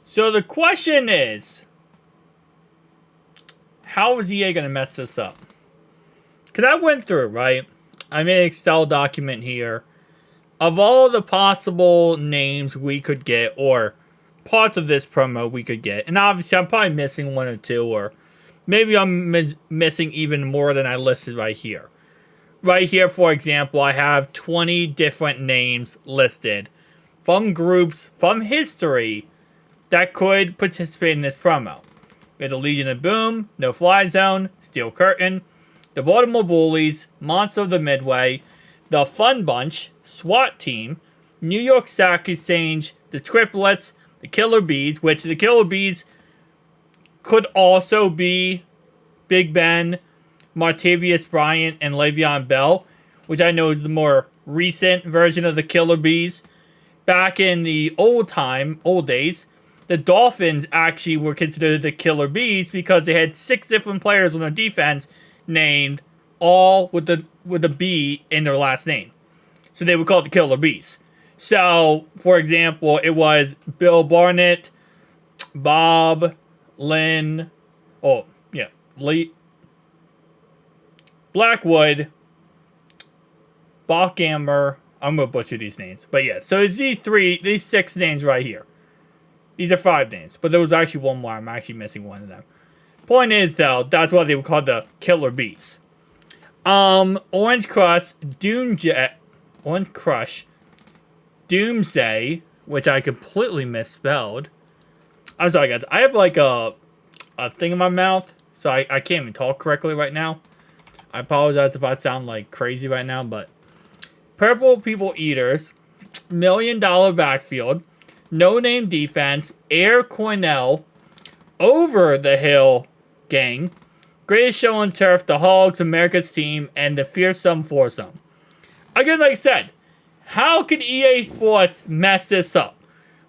So the question is, how is EA going to mess this up? Because I went through, right? I made an Excel document here of all the possible names we could get, or parts of this promo we could get. And obviously, I'm probably missing one or two, or maybe I'm missing even more than I listed right here. Right here, for example, I have 20 different names listed from groups from history that could participate in this promo. We had the Legion of Boom, No Fly Zone, Steel Curtain, the Baltimore Bullies, Monster of the Midway, the Fun Bunch, SWAT Team, New York Stock Exchange, the Triplets, the Killer Bees, which the Killer Bees could also be Big Ben, Martavius Bryant, and Le'Veon Bell, which I know is the more recent version of the Killer Bees. Back in the old days, the Dolphins actually were considered the Killer Bees because they had 6 different players on their defense named all with the B in their last name. So they were called the Killer Bees. So, for example, it was Bill Barnett, Bob, Lynn, Lee, Blackwood, Bachhammer. I'm going to butcher these names. But yeah, so it's these 6 names right here. These are 5 names, but there was actually one more. I'm actually missing one of them. Point is, though, that's why they were called the Killer Bees. Orange Crush, Doomsday, which I completely misspelled. I'm sorry, guys. I have like a thing in my mouth, so I can't even talk correctly right now. I apologize if I sound like crazy right now, but Purple People Eaters, $1 Million Backfield, No Name Defense, Air Cornell, Over the Hill Gang, Greatest Show on Turf, The Hogs, America's Team, and the Fearsome Foursome. Again, like I said, how could EA Sports mess this up?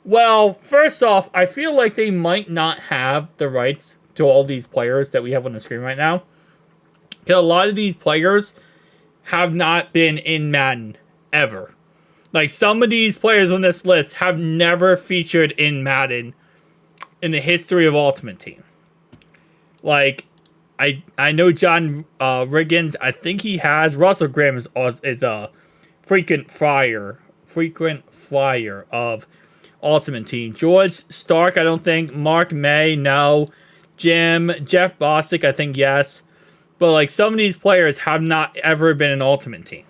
Well, first off, I feel like they might not have the rights to all these players that we have on the screen right now. Because a lot of these players have not been in Madden ever. Like, some of these players on this list have never featured in Madden in the history of Ultimate Team. Like, I know John Riggins, I think he has. Russell Graham is a frequent flyer of Ultimate Team. George Stark, I don't think. Mark May, no. Jeff Bostic, I think yes. But like, some of these players have not ever been an Ultimate Team.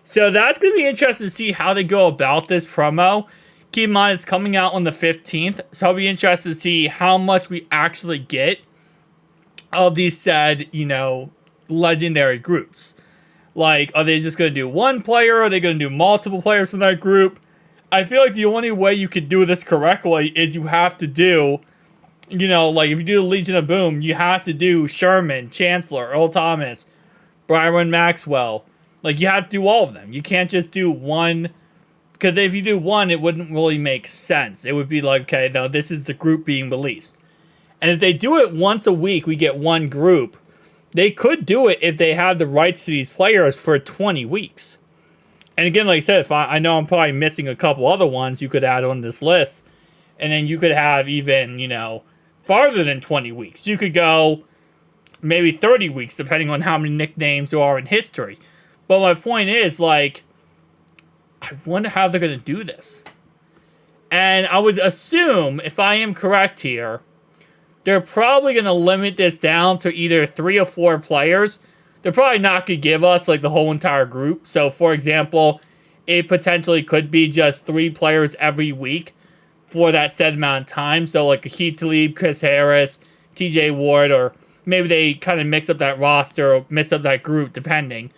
So that's going to be interesting to see how they go about this promo. Keep in mind, it's coming out on the 15th. So I'll be interested to see how much we actually get of these said, legendary groups. Like, are they just going to do one player? Are they going to do multiple players from that group? I feel like the only way you could do this correctly is you have to do, like if you do the Legion of Boom, you have to do Sherman, Chancellor, Earl Thomas, Byron Maxwell. Like, you have to do all of them. You can't just do one, because if you do one, it wouldn't really make sense. It would be like, okay, no, this is the group being released. And if they do it once a week, we get one group. They could do it if they had the rights to these players for 20 weeks. And again, like I said, if I know I'm probably missing a couple other ones you could add on this list. And then you could have even, farther than 20 weeks. You could go maybe 30 weeks, depending on how many nicknames there are in history. But my point is, like, I wonder how they're going to do this. And I would assume, if I am correct here, they're probably going to limit this down to either 3 or 4 players. They're probably not going to give us, like, the whole entire group. So, for example, it potentially could be just 3 players every week for that set amount of time. So, like, Akeem Talib, Chris Harris, TJ Ward, or maybe they kind of mix up that roster or mix up that group, depending.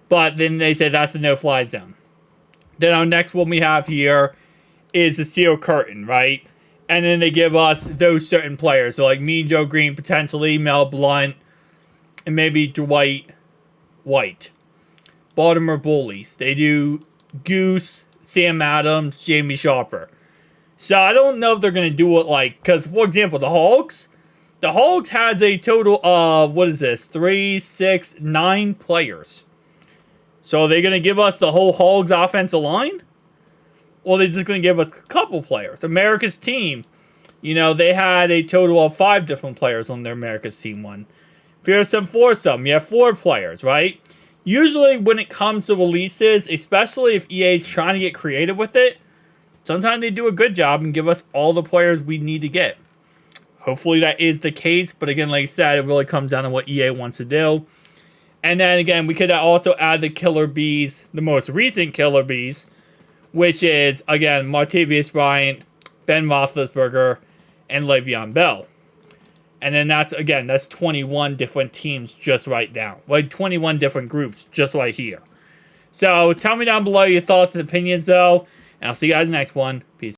But then they say that's the no-fly zone. Then our next one we have here is the Steel Curtain, right? And then they give us those certain players. So, like, Mean Joe Green, potentially, Mel Blount, and maybe Dwight White. Baltimore Bullies. They do Goose, Sam Adams, Jamie Sharper. So, I don't know if they're going to do it like... Because, for example, the Hogs. The Hogs has a total of, 3, 6, 9 players. So, are they going to give us the whole Hogs offensive line? Or are they just going to give us a couple players? America's Team. You know, they had a total of 5 different players on their America's Team 1. Fearsome Foursome, you have 4 players, right? Usually when it comes to releases, especially if EA is trying to get creative with it, sometimes they do a good job and give us all the players we need to get. Hopefully that is the case, but again, like I said, it really comes down to what EA wants to do. And then again, we could also add the Killer Bees, the most recent Killer Bees, which is, again, Martavius Bryant, Ben Roethlisberger, and Le'Veon Bell. And then that's 21 different teams just right now. Like 21 different groups just right here. So tell me down below your thoughts and opinions, though. And I'll see you guys in the next one. Peace.